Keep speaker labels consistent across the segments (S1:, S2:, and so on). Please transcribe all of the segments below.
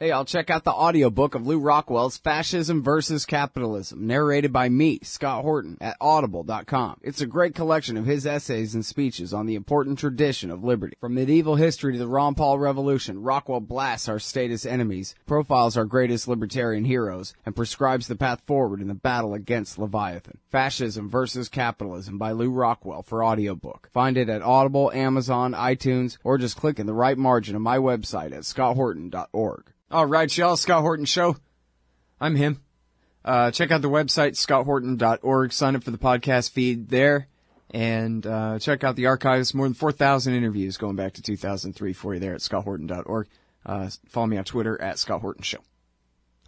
S1: Hey, I'll check out the audiobook of Lou Rockwell's Fascism versus Capitalism, narrated by me, Scott Horton, at audible.com. It's a great collection of his essays and speeches on the important tradition of liberty. From medieval history to the Ron Paul Revolution, Rockwell blasts our statist enemies, profiles our greatest libertarian heroes, and prescribes the path forward in the battle against Leviathan. Fascism versus Capitalism by Lou Rockwell for audiobook. Find it at Audible, Amazon, iTunes, or just click in the right margin of my website at scotthorton.org. All right, y'all, Scott Horton Show. I'm him. Check out the website, scotthorton.org. Sign up for the podcast feed there. And check out the archives. More than 4,000 interviews going back to 2003 for you there at scotthorton.org. Follow me on Twitter at Scott Horton Show.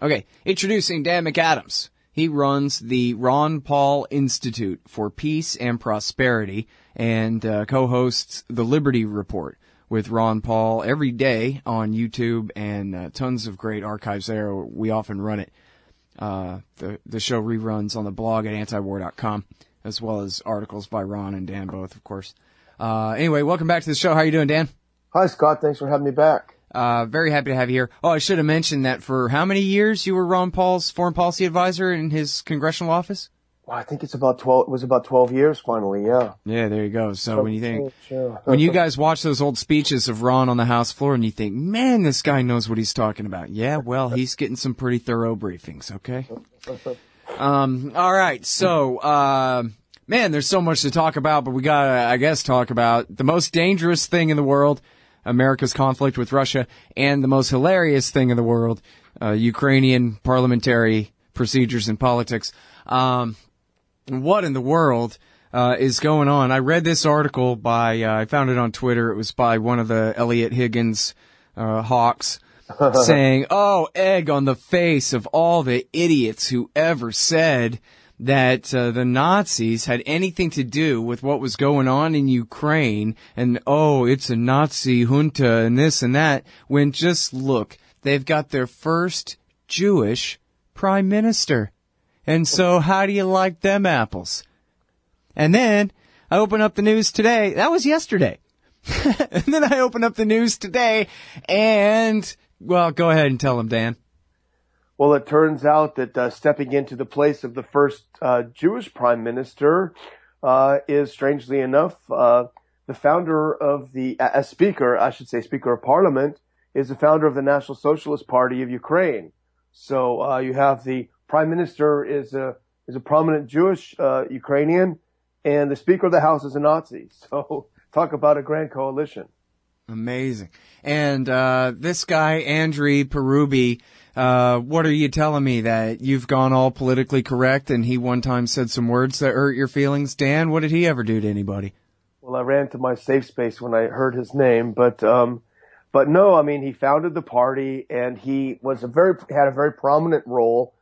S1: Okay, introducing Dan McAdams. He runs the Ron Paul Institute for Peace and Prosperity and co-hosts the Liberty Report with Ron Paul every day on YouTube, and tons of great archives there. We often run it. The show reruns on the blog at antiwar.com, as well as articles by Ron and Dan both, of course. Anyway, welcome back to the show. How are you doing, Dan?
S2: Hi, Scott. Thanks for having me back.
S1: Very happy to have you here. Oh, I should have mentioned that for how many years you were Ron Paul's foreign policy advisor in his congressional office?
S2: Well, I think it's about 12. It was about 12 years finally. Yeah.
S1: Yeah, there you go. So when you think, when you guys watch those old speeches of Ron on the House floor and you think, man, this guy knows what he's talking about. Yeah, well, he's getting some pretty thorough briefings. Okay. All right. So, man, there's so much to talk about, but we gotta, I guess, talk about the most dangerous thing in the world, America's conflict with Russia, and the most hilarious thing in the world, Ukrainian parliamentary procedures and politics. What in the world is going on? I read this article by, I found it on Twitter. It was by one of the Elliot Higgins hawks saying, oh, egg on the face of all the idiots who ever said that the Nazis had anything to do with what was going on in Ukraine, and oh, it's a Nazi junta and this and that, when just look, they've got their first Jewish prime minister. And so how do you like them apples? And then I open up the news today. That was yesterday. And then I open up the news today and, well, go ahead and tell them, Dan.
S2: Well, it turns out that stepping into the place of the first Jewish prime minister is, strangely enough, the founder of Speaker of Parliament, is the founder of the National Socialist Party of Ukraine. So you have the Prime Minister is a prominent Jewish Ukrainian, and the Speaker of the House is a Nazi. So talk about a grand coalition.
S1: Amazing. And this guy, Andriy Perubi, what are you telling me, that you've gone all politically correct and he one time said some words that hurt your feelings? Dan, what did he ever do to anybody?
S2: Well, I ran to my safe space when I heard his name, but no, I mean, he founded the party and he had a very prominent role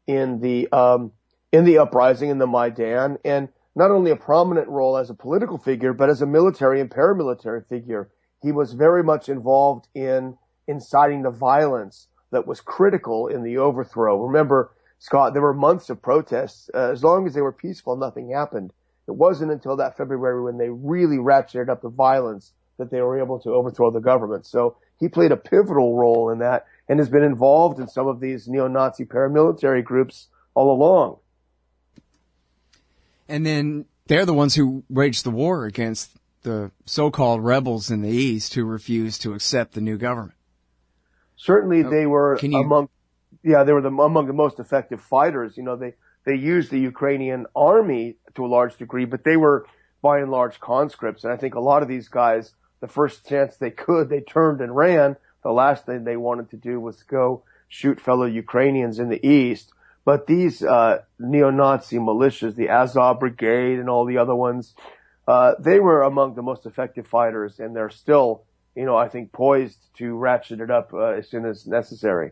S2: in the uprising in the Maidan, and not only a prominent role as a political figure, but as a military and paramilitary figure. He was very much involved in inciting the violence that was critical in the overthrow. Remember, Scott, there were months of protests. As long as they were peaceful, nothing happened. It wasn't until that February when they really ratcheted up the violence that they were able to overthrow the government. So he played a pivotal role in that, and has been involved in some of these neo-Nazi paramilitary groups all along.
S1: And then they're the ones who waged the war against the so-called rebels in the East who refused to accept the new government.
S2: Certainly they were among the most effective fighters. You know, they used the Ukrainian army to a large degree, but they were by and large conscripts. And I think a lot of these guys, the first chance they could, they turned and ran. The last thing they wanted to do was go shoot fellow Ukrainians in the East. But these neo-Nazi militias, the Azov Brigade and all the other ones, they were among the most effective fighters, and they're still, I think, poised to ratchet it up as soon as necessary.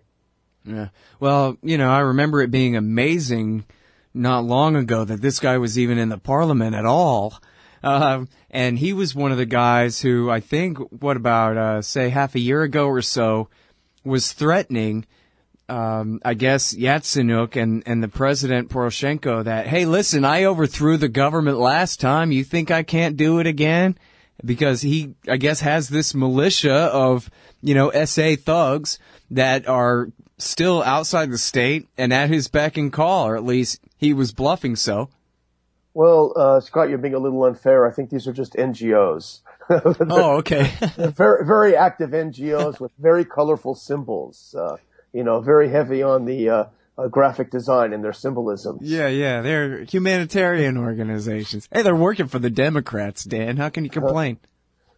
S1: Yeah. Well, I remember it being amazing not long ago that this guy was even in the parliament at all. And he was one of the guys who I think, say half a year ago or so, was threatening, I guess, Yatsenyuk and the president Poroshenko that, hey, listen, I overthrew the government last time. You think I can't do it again? because he, I guess, has this militia of, SA thugs that are still outside the state and at his beck and call, or at least he was bluffing so.
S2: Well, Scott, you're being a little unfair. I think these are just NGOs.
S1: Oh, okay.
S2: Very, very active NGOs with very colorful symbols. Very heavy on the graphic design and their symbolism.
S1: Yeah. They're humanitarian organizations. Hey, they're working for the Democrats, Dan. How can you complain?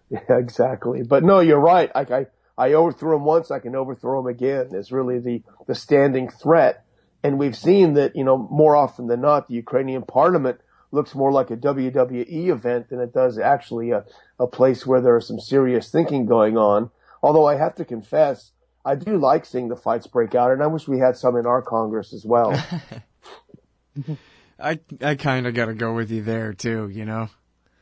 S2: Yeah, exactly. But no, you're right. I overthrew him once. I can overthrow him again. Is really the standing threat. And we've seen that, more often than not, the Ukrainian parliament looks more like a WWE event than it does actually a place where there is some serious thinking going on. Although I have to confess, I do like seeing the fights break out, and I wish we had some in our Congress as well.
S1: I kind of got to go with you there, too,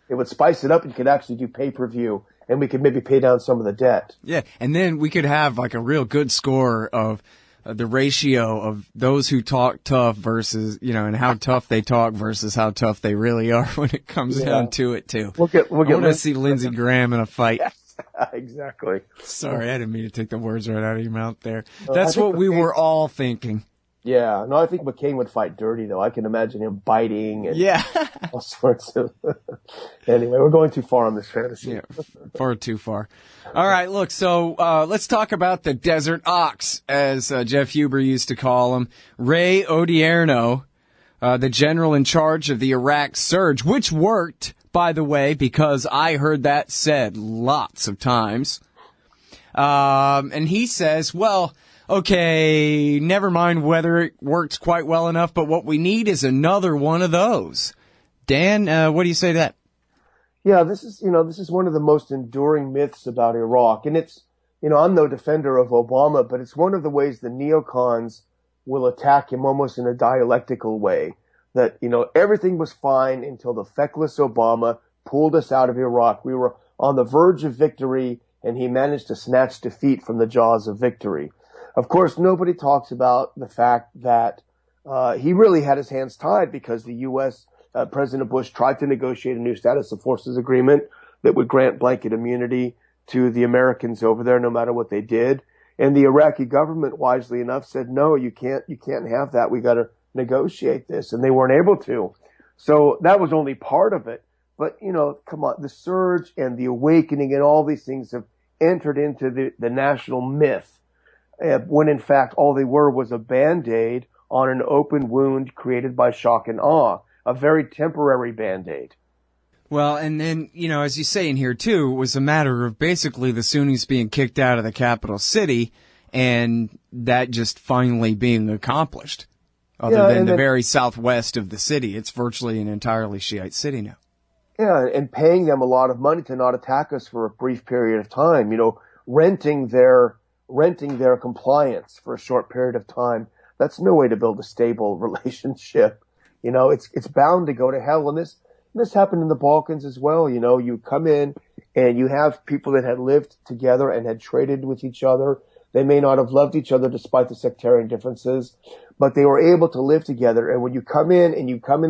S2: It would spice it up, and you could actually do pay-per-view, and we could maybe pay down some of the debt.
S1: Yeah, and then we could have like a real good score of the ratio of those who talk tough versus, and how tough they talk versus how tough they really are when it comes down to it, too.
S2: We'll get
S1: I want to see Lindsey Graham in a fight.
S2: Yes, exactly.
S1: Sorry, I didn't mean to take the words right out of your mouth there. That's what we were all thinking.
S2: Yeah, no, I think McCain would fight dirty, though. I can imagine him biting and all sorts of... Anyway, we're going too far on this fantasy.
S1: Yeah, far too far. All right, look, so let's talk about the Desert Ox, as Jeff Huber used to call him. Ray Odierno, the general in charge of the Iraq surge, which worked, by the way, because I heard that said lots of times. And he says, well... okay, never mind whether it works quite well enough, but what we need is another one of those. Dan, what do you say to that?
S2: Yeah, this is one of the most enduring myths about Iraq. And it's, I'm no defender of Obama, but it's one of the ways the neocons will attack him almost in a dialectical way. That, everything was fine until the feckless Obama pulled us out of Iraq. We were on the verge of victory, and he managed to snatch defeat from the jaws of victory. Of course, nobody talks about the fact that he really had his hands tied because the U.S. President Bush tried to negotiate a new status of forces agreement that would grant blanket immunity to the Americans over there, no matter what they did. And the Iraqi government, wisely enough, said, "No, you can't have that. We got to negotiate this," and they weren't able to. So that was only part of it. But come on, the surge and the awakening and all these things have entered into the national myth. When in fact all they were was a Band-Aid on an open wound created by shock and awe, a very temporary Band-Aid.
S1: Well, and then, as you say in here too, it was a matter of basically the Sunnis being kicked out of the capital city and that just finally being accomplished. Other than the very southwest of the city, it's virtually an entirely Shiite city now.
S2: Yeah, and paying them a lot of money to not attack us for a brief period of time, renting their compliance for a short period of time. That's no way to build a stable relationship. It's bound to go to hell. And this happened in the Balkans as well. You come in and you have people that had lived together and had traded with each other. They may not have loved each other despite the sectarian differences, but they were able to live together. And when you come in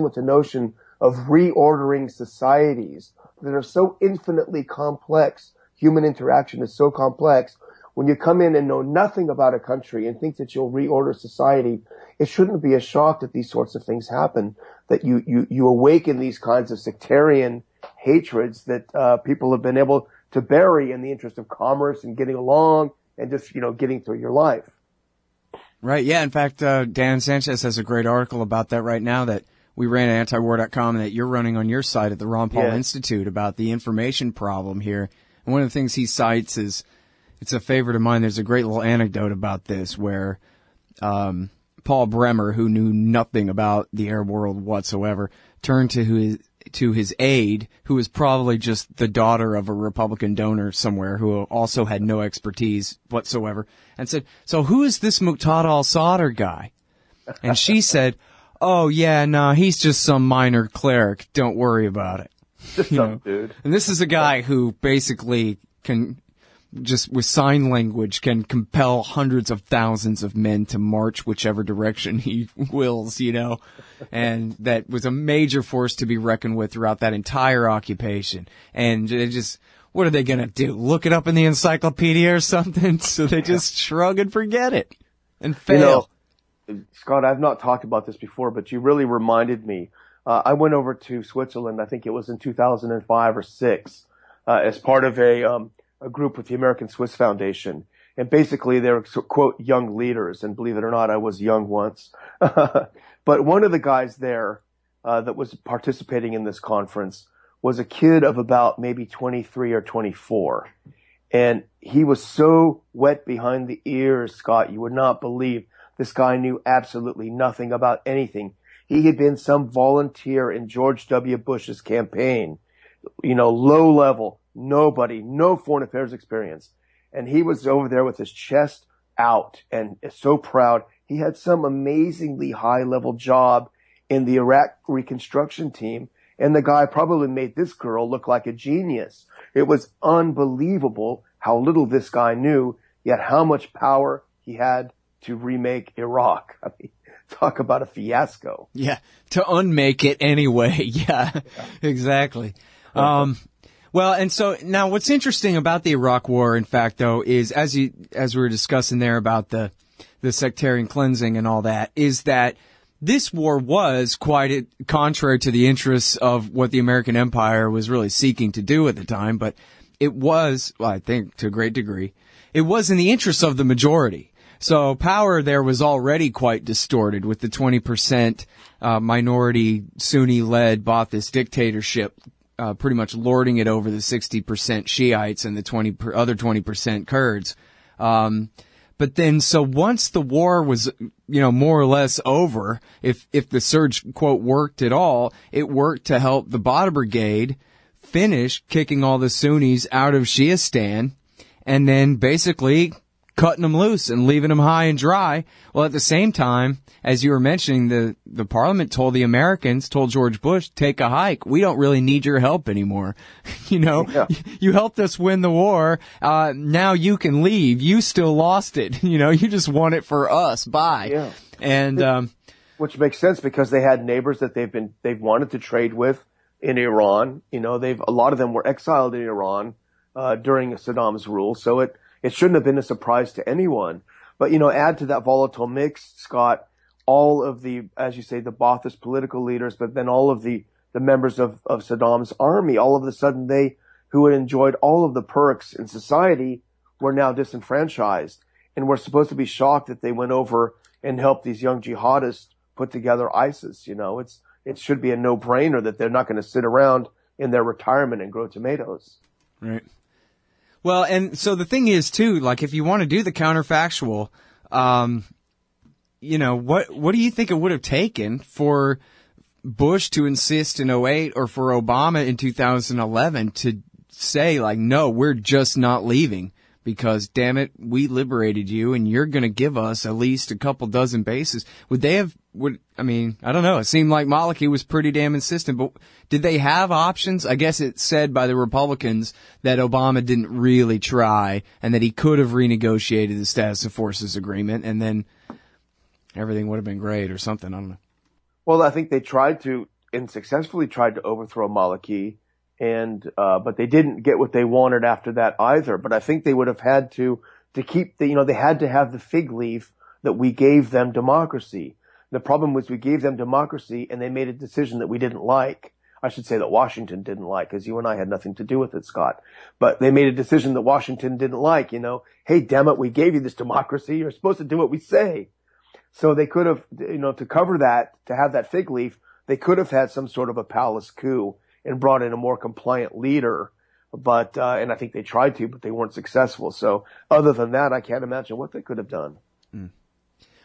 S2: with the notion of reordering societies that are so infinitely complex, human interaction is so complex. When you come in and know nothing about a country and think that you'll reorder society, it shouldn't be a shock that these sorts of things happen, that you awaken these kinds of sectarian hatreds that people have been able to bury in the interest of commerce and getting along and just, getting through your life.
S1: Right, yeah. In fact, Dan Sanchez has a great article about that right now that we ran at antiwar.com and that you're running on your site at the Ron Paul Institute about the information problem here. And one of the things he cites is, it's a favorite of mine. There's a great little anecdote about this where Paul Bremer, who knew nothing about the Arab world whatsoever, turned to his aide, who was probably just the daughter of a Republican donor somewhere who also had no expertise whatsoever, and said, "So who is this Muqtada al-Sadr guy?" And she said, "Oh, yeah, no, he's just some minor cleric. Don't worry about it."
S2: Just some dude.
S1: And this is a guy who basically can just with sign language can compel hundreds of thousands of men to march whichever direction he wills, and that was a major force to be reckoned with throughout that entire occupation. And it just, what are they going to do? Look it up in the encyclopedia or something? So they just shrug and forget it and fail.
S2: Scott, I've not talked about this before, but you really reminded me. I went over to Switzerland, I think it was in 2005 or 6, as part of a group with the American Swiss Foundation. And basically they were, quote, young leaders. And believe it or not, I was young once. But one of the guys there that was participating in this conference was a kid of about maybe 23 or 24. And he was so wet behind the ears, Scott, you would not believe. This guy knew absolutely nothing about anything. He had been some volunteer in George W. Bush's campaign, low level, nobody, no foreign affairs experience. And he was over there with his chest out and so proud. He had some amazingly high level job in the Iraq reconstruction team. And the guy probably made this girl look like a genius. It was unbelievable how little this guy knew, yet how much power he had to remake Iraq. I mean, talk about a fiasco.
S1: Yeah, to unmake it anyway. Yeah, exactly. Well, and so now what's interesting about the Iraq War, in fact, though, is as we were discussing there about the sectarian cleansing and all that, is that this war was quite contrary to the interests of what the American empire was really seeking to do at the time, but it was, well, I think to a great degree, it was in the interests of the majority. So power there was already quite distorted with the 20% minority Sunni-led Ba'athist dictatorship pretty much lording it over the 60% Shiites and the other 20% Kurds. But then, so once the war was, more or less over, if the surge, quote, worked at all, it worked to help the Badr Brigade finish kicking all the Sunnis out of Shiistan and then basically cutting them loose and leaving them high and dry. Well, at the same time, as you were mentioning, the parliament told George Bush, take a hike. We don't really need your help anymore.
S2: Yeah.
S1: You helped us win the war. Now you can leave. You still lost it. You just won it for us. Bye.
S2: Yeah.
S1: And,
S2: which makes sense because they had neighbors that they've wanted to trade with in Iran. A lot of them were exiled in Iran, during Saddam's rule. So it shouldn't have been a surprise to anyone. But, add to that volatile mix, Scott, all of the, as you say, the Ba'athist political leaders, but then all of the members of Saddam's army, all of a sudden who had enjoyed all of the perks in society were now disenfranchised. And we're supposed to be shocked that they went over and helped these young jihadists put together ISIS. It should be a no-brainer that they're not going to sit around in their retirement and grow tomatoes.
S1: Right. Well, and so the thing is, too, like, if you want to do the counterfactual, what do you think it would have taken for Bush to insist in 2008 or for Obama in 2011 to say, like, no, we're just not leaving because, damn it, we liberated you and you're going to give us at least a couple dozen bases? I don't know. It seemed like Maliki was pretty damn insistent, but did they have options? I guess it's said by the Republicans that Obama didn't really try and that he could have renegotiated the status of forces agreement and then everything would have been great or something. I don't know.
S2: Well, I think they tried to and successfully tried to overthrow Maliki but they didn't get what they wanted after that either. But I think they would have had to keep they had to have the fig leaf that we gave them democracy. The problem was we gave them democracy and they made a decision that we didn't like. I should say that Washington didn't like, because you and I had nothing to do with it, Scott. But they made a decision that Washington didn't like, Hey, damn it, we gave you this democracy. You're supposed to do what we say. So they could have, to cover that, to have that fig leaf, they could have had some sort of a palace coup and brought in a more compliant leader. But, and I think they tried to, but they weren't successful. So other than that, I can't imagine what they could have done.
S1: Mm.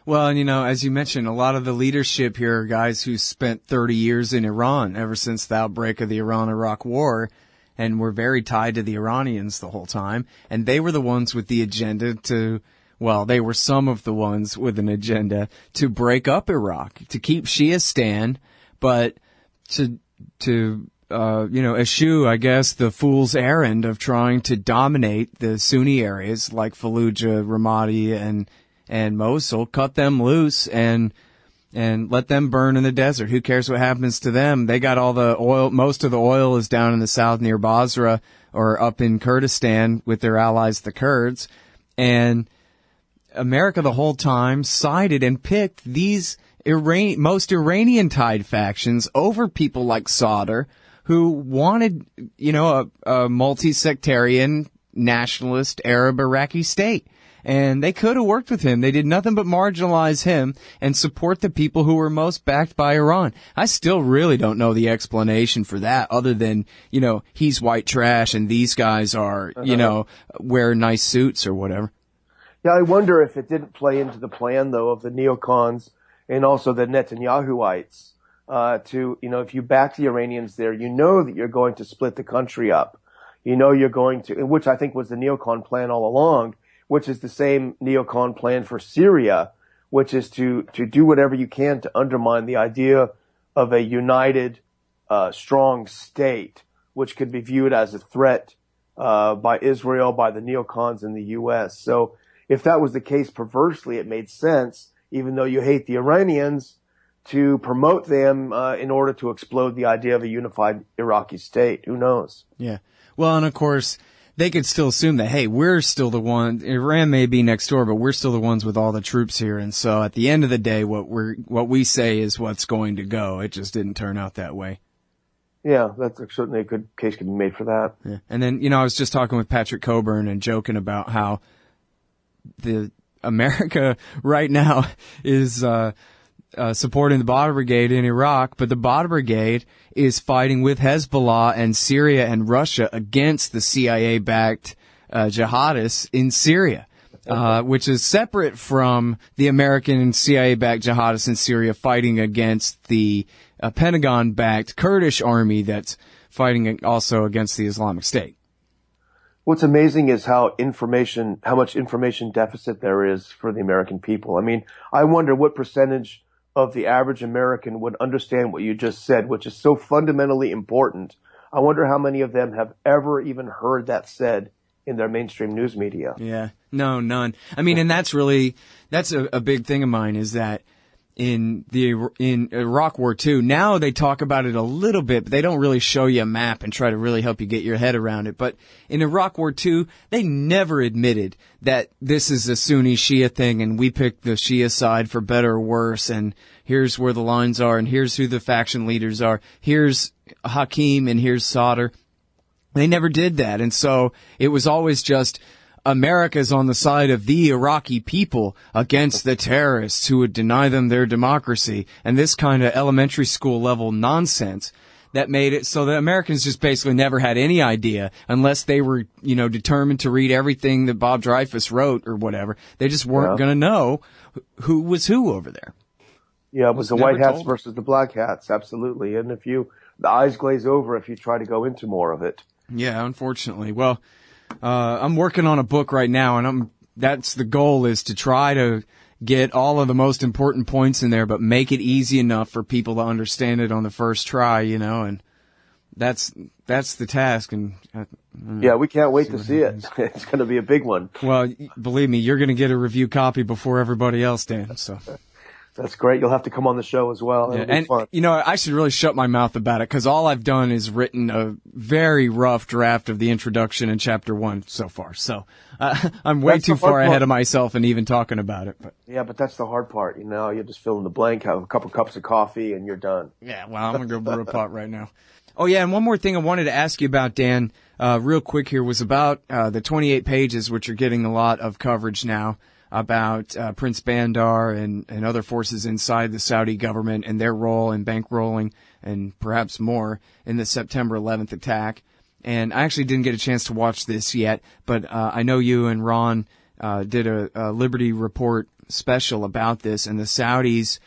S1: Well, and as you mentioned, a lot of the leadership here are guys who spent 30 years in Iran ever since the outbreak of the Iran-Iraq War and were very tied to the Iranians the whole time. And they were the ones with the agenda they were some of the ones with an agenda to break up Iraq, to keep Shiistan, but to eschew, I guess, the fool's errand of trying to dominate the Sunni areas like Fallujah, Ramadi, and Mosul, cut them loose and let them burn in the desert. Who cares what happens to them? They got all the oil. Most of the oil is down in the south near Basra or up in Kurdistan with their allies, the Kurds. And America the whole time sided and picked these most Iranian-tied factions over people like Sadr, who wanted, a multi-sectarian nationalist Arab Iraqi state. And they could have worked with him. They did nothing but marginalize him and support the people who were most backed by Iran. I still really don't know the explanation for that other than, he's white trash and these guys are, wear nice suits or whatever.
S2: Yeah, I wonder if it didn't play into the plan, though, of the neocons and also the Netanyahuites if you back the Iranians there, that you're going to split the country up. You're going to, which I think was the neocon plan all along, which is the same neocon plan for Syria, which is to do whatever you can to undermine the idea of a united, strong state, which could be viewed as a threat by Israel, by the neocons in the U.S. So if that was the case perversely, it made sense, even though you hate the Iranians, to promote them in order to explode the idea of a unified Iraqi state. Who knows?
S1: Yeah. Well, and of course, they could still assume that, hey, we're still the one. Iran may be next door, but we're still the ones with all the troops here. And so at the end of the day, what we say is what's going to go. It just didn't turn out that way.
S2: Yeah, that's certainly a good case could be made for that.
S1: Yeah. And then, I was just talking with Patrick Coburn and joking about how the America right now is supporting the Badr Brigade in Iraq, but the Badr Brigade is fighting with Hezbollah and Syria and Russia against the CIA-backed jihadists in Syria, which is separate from the American and CIA-backed jihadists in Syria fighting against the Pentagon-backed Kurdish army that's fighting also against the Islamic State.
S2: What's amazing is how much information deficit there is for the American people. I mean, I wonder what percentage of the average American would understand what you just said, which is so fundamentally important. I wonder how many of them have ever even heard that said in their mainstream news media.
S1: Yeah, no, none. I mean, and that's a big thing of mine is that in Iraq War II, now they talk about it a little bit, but they don't really show you a map and try to really help you get your head around it. But in Iraq War II, they never admitted that this is a Sunni Shia thing and we picked the Shia side for better or worse and here's where the lines are and here's who the faction leaders are. Here's Hakim and here's Sadr. They never did that. And so it was always just America's on the side of the Iraqi people against the terrorists who would deny them their democracy, and this kind of elementary school level nonsense that made it so that Americans just basically never had any idea unless they were, determined to read everything that Bob Dreyfus wrote or whatever. They just weren't going to know who was who over there.
S2: Yeah, it was the white hats versus the black hats, absolutely. And the eyes glaze over if you try to go into more of it.
S1: Yeah, unfortunately. Well, I'm working on a book right now, and that's the goal is to try to get all of the most important points in there, but make it easy enough for people to understand it on the first try, and that's the task. And
S2: yeah, we can't wait to see it. It's going to be a big one.
S1: Well, believe me, you're going to get a review copy before everybody else, Dan. So.
S2: That's great. You'll have to come on the show as well. It'll be fun.
S1: I should really shut my mouth about it because all I've done is written a very rough draft of the introduction in Chapter 1 so far. So I'm way too far ahead of myself and even talking about it. But.
S2: Yeah, but that's the hard part. You just fill in the blank, have a couple cups of coffee, and you're done.
S1: Yeah, well, I'm going to go brew a pot right now. Oh, yeah, and one more thing I wanted to ask you about, Dan, real quick here, was about the 28 pages, which are getting a lot of coverage now, about Prince Bandar and other forces inside the Saudi government and their role in bankrolling and perhaps more in the September 11th attack. And I actually didn't get a chance to watch this yet, but I know you and Ron did a Liberty Report special about this and the Saudis'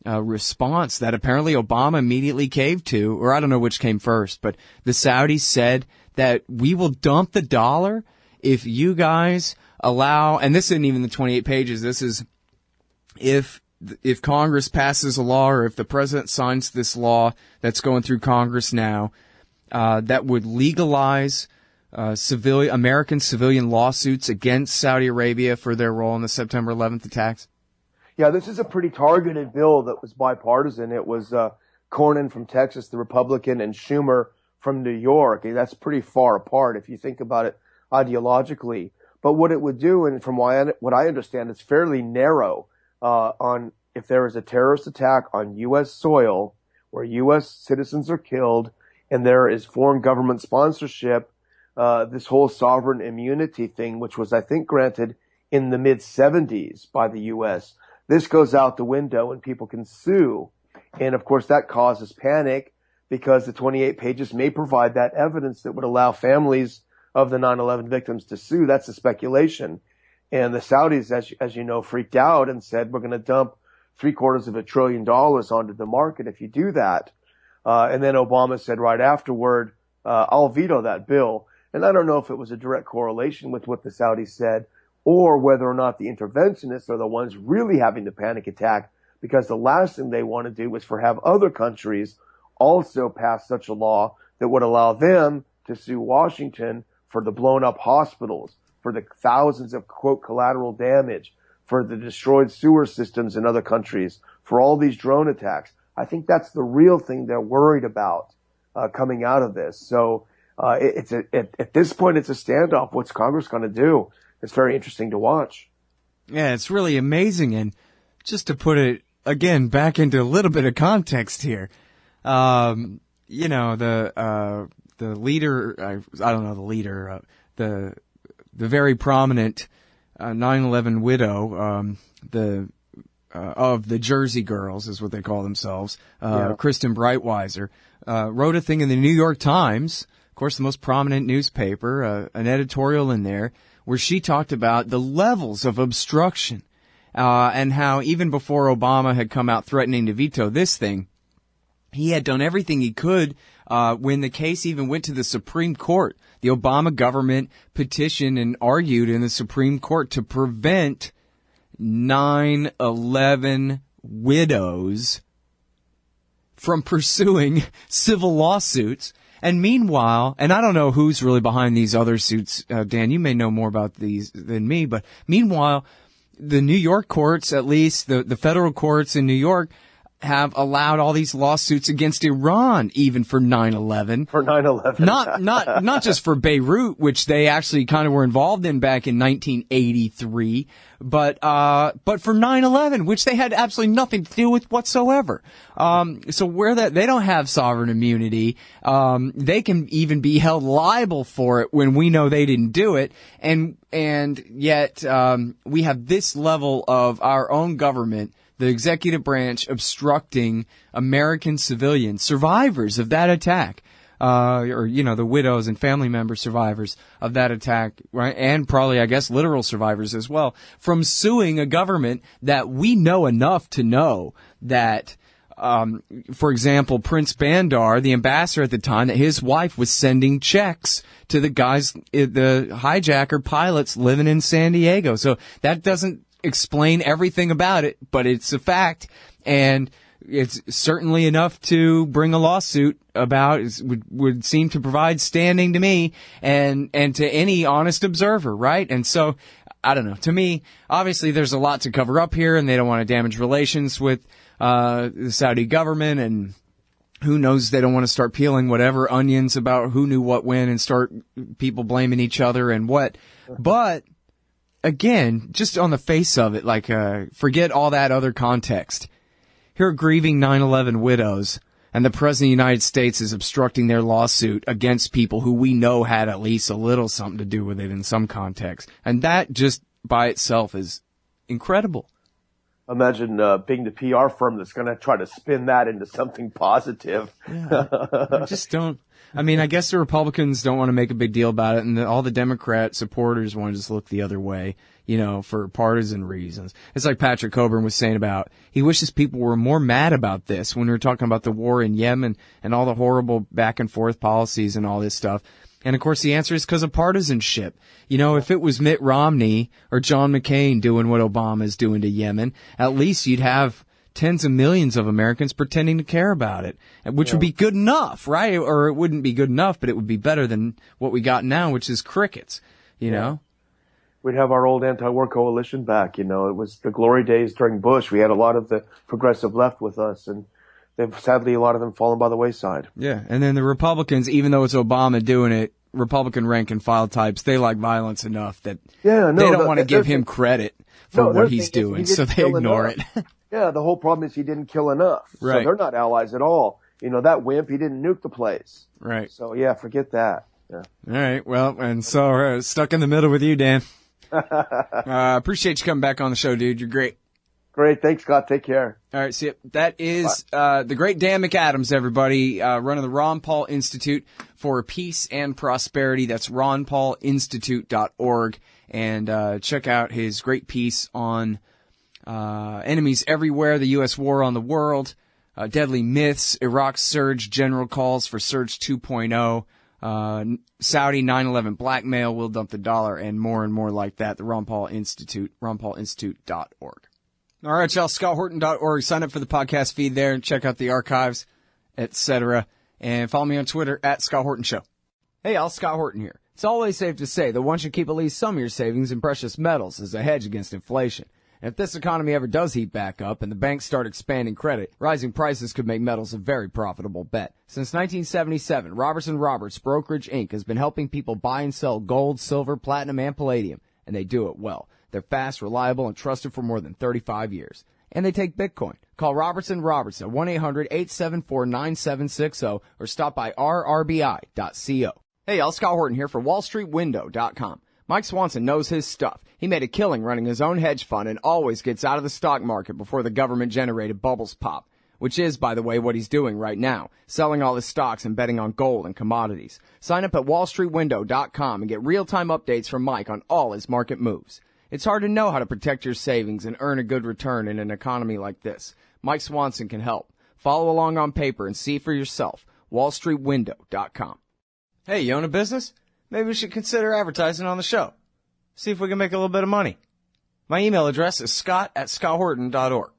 S1: response that apparently Obama immediately caved to, or I don't know which came first, but the Saudis said that we will dump the dollar if you guys allow, and this isn't even the 28 pages, this is if Congress passes a law or if the president signs this law that's going through Congress now, that would legalize American civilian lawsuits against Saudi Arabia for their role in the September 11th attacks?
S2: Yeah, this is a pretty targeted bill that was bipartisan. It was Cornyn from Texas, the Republican, and Schumer from New York. That's pretty far apart if you think about it ideologically. But what it would do, and from what I understand, it's fairly narrow on if there is a terrorist attack on U.S. soil where U.S. citizens are killed and there is foreign government sponsorship, this whole sovereign immunity thing, which was, I think, granted in the mid-'70s by the U.S., this goes out the window and people can sue. And, of course, that causes panic because the 28 pages may provide that evidence that would allow families of the 9/11 victims to sue. That's the speculation. And the Saudis, as you know, freaked out and said, we're going to dump $750 billion onto the market if you do that. And then Obama said right afterward, I'll veto that bill. And I don't know if it was a direct correlation with what the Saudis said or whether or not the interventionists are the ones really having the panic attack, because the last thing they want to do is have other countries also pass such a law that would allow them to sue Washington for the blown up hospitals, for the thousands of, quote, collateral damage, for the destroyed sewer systems in other countries, for all these drone attacks. I think that's the real thing they're worried about coming out of this. So at this point, it's a standoff. What's Congress going to do? It's very interesting to watch.
S1: Yeah, it's really amazing. And just to put it, again, back into a little bit of context here, you know, the leader, I don't know the leader, the very prominent 9/11 widow, of the Jersey Girls is what they call themselves, Kristen Breitweiser, wrote a thing in the New York Times, of course the most prominent newspaper, an editorial in there, where she talked about the levels of obstruction, and how even before Obama had come out threatening to veto this thing, he had done everything he could. When the case even went to the Supreme Court, the Obama government petitioned and argued in the Supreme Court to prevent 9/11 widows from pursuing civil lawsuits. And meanwhile, and I don't know who's really behind these other suits, Dan, you may know more about these than me, but meanwhile, the New York courts, at least the federal courts in New York, have allowed all these lawsuits against Iran, even for 9/11.
S2: For 9/11.
S1: Not just for Beirut, which they actually kind of were involved in back in 1983, but for 9/11, which they had absolutely nothing to do with whatsoever. So they don't have sovereign immunity, they can even be held liable for it when we know they didn't do it. And yet, we have this level of our own government, the executive branch, obstructing American civilians, survivors of that attack, or, you know, the widows and family member survivors of that attack, right? And probably, I guess, literal survivors as well, from suing a government that we know enough to know that, for example, Prince Bandar, the ambassador at the time, that his wife was sending checks to the guys, the hijacker pilots living in San Diego. So that doesn't explain everything about it, but it's a fact, and it's certainly enough to bring a lawsuit about. Would seem to provide standing to me and to any honest observer, right? And so, I don't know. To me, obviously, there's a lot to cover up here, and they don't want to damage relations with the Saudi government, and who knows, they don't want to start peeling whatever onions about who knew what when and start people blaming each other and what. But again, just on the face of it, like, forget all that other context. Here are grieving 9/11 widows, and the President of the United States is obstructing their lawsuit against people who we know had at least a little something to do with it in some context. And that just by itself is incredible.
S2: Imagine being the PR firm that's going to try to spin that into something positive.
S1: Yeah. I just don't. I mean, I guess the Republicans don't want to make a big deal about it, and all the Democrat supporters want to just look the other way, you know, for partisan reasons. It's like Patrick Coburn was saying about, he wishes people were more mad about this when we were talking about the war in Yemen and all the horrible back and forth policies and all this stuff. And of course the answer is because of partisanship. You know, if it was Mitt Romney or John McCain doing what Obama is doing to Yemen, at least you'd have tens of millions of Americans pretending to care about it, which would be good enough, right? Or it wouldn't be good enough, but it would be better than what we got now, which is crickets, you know?
S2: We'd have our old anti-war coalition back, It was the glory days during Bush. We had a lot of the progressive left with us, and sadly, a lot of them fallen by the wayside.
S1: Yeah, and then the Republicans, even though it's Obama doing it, Republican rank and file types, they like violence enough that they don't want to give him credit for what he's doing, so they ignore it.
S2: Yeah, the whole problem is he didn't kill enough.
S1: Right.
S2: So they're not allies at all. That wimp, he didn't nuke the place.
S1: Right.
S2: So, yeah, forget that. Yeah.
S1: All right, well, and so stuck in the middle with you, Dan. Appreciate you coming back on the show, dude. You're great.
S2: Great. Thanks, Scott. Take care.
S1: All right, see, that is the great Dan McAdams, everybody, running the Ron Paul Institute for Peace and Prosperity. That's ronpaulinstitute.org. And check out his great piece on enemies everywhere, the U.S. war on the world, deadly myths, Iraq surge, general calls for surge 2.0, Saudi 9/11 blackmail, will dump the dollar, and more like that. The Ron Paul Institute, ronpaulinstitute.org. All right, y'all, ScottHorton.org. Sign up for the podcast feed there and check out the archives, etc. And follow me on Twitter at Scott Horton Show. Hey, y'all, Scott Horton here. It's always safe to say that one should keep at least some of your savings in precious metals as a hedge against inflation. And if this economy ever does heat back up and the banks start expanding credit, rising prices could make metals a very profitable bet. Since 1977, Roberts Brokerage Inc. has been helping people buy and sell gold, silver, platinum, and palladium, and they do it well. They're fast, reliable, and trusted for more than 35 years. And they take Bitcoin. Call Robertson Roberts at 1-800-874-9760 or stop by rrbi.co. Hey, y'all, Scott Horton here for WallStreetWindow.com. Mike Swanson knows his stuff. He made a killing running his own hedge fund and always gets out of the stock market before the government-generated bubbles pop, which is, by the way, what he's doing right now, selling all his stocks and betting on gold and commodities. Sign up at WallStreetWindow.com and get real-time updates from Mike on all his market moves. It's hard to know how to protect your savings and earn a good return in an economy like this. Mike Swanson can help. Follow along on paper and see for yourself. WallStreetWindow.com. Hey, you own a business? Maybe we should consider advertising on the show. See if we can make a little bit of money. My email address is scott@scotthorton.org.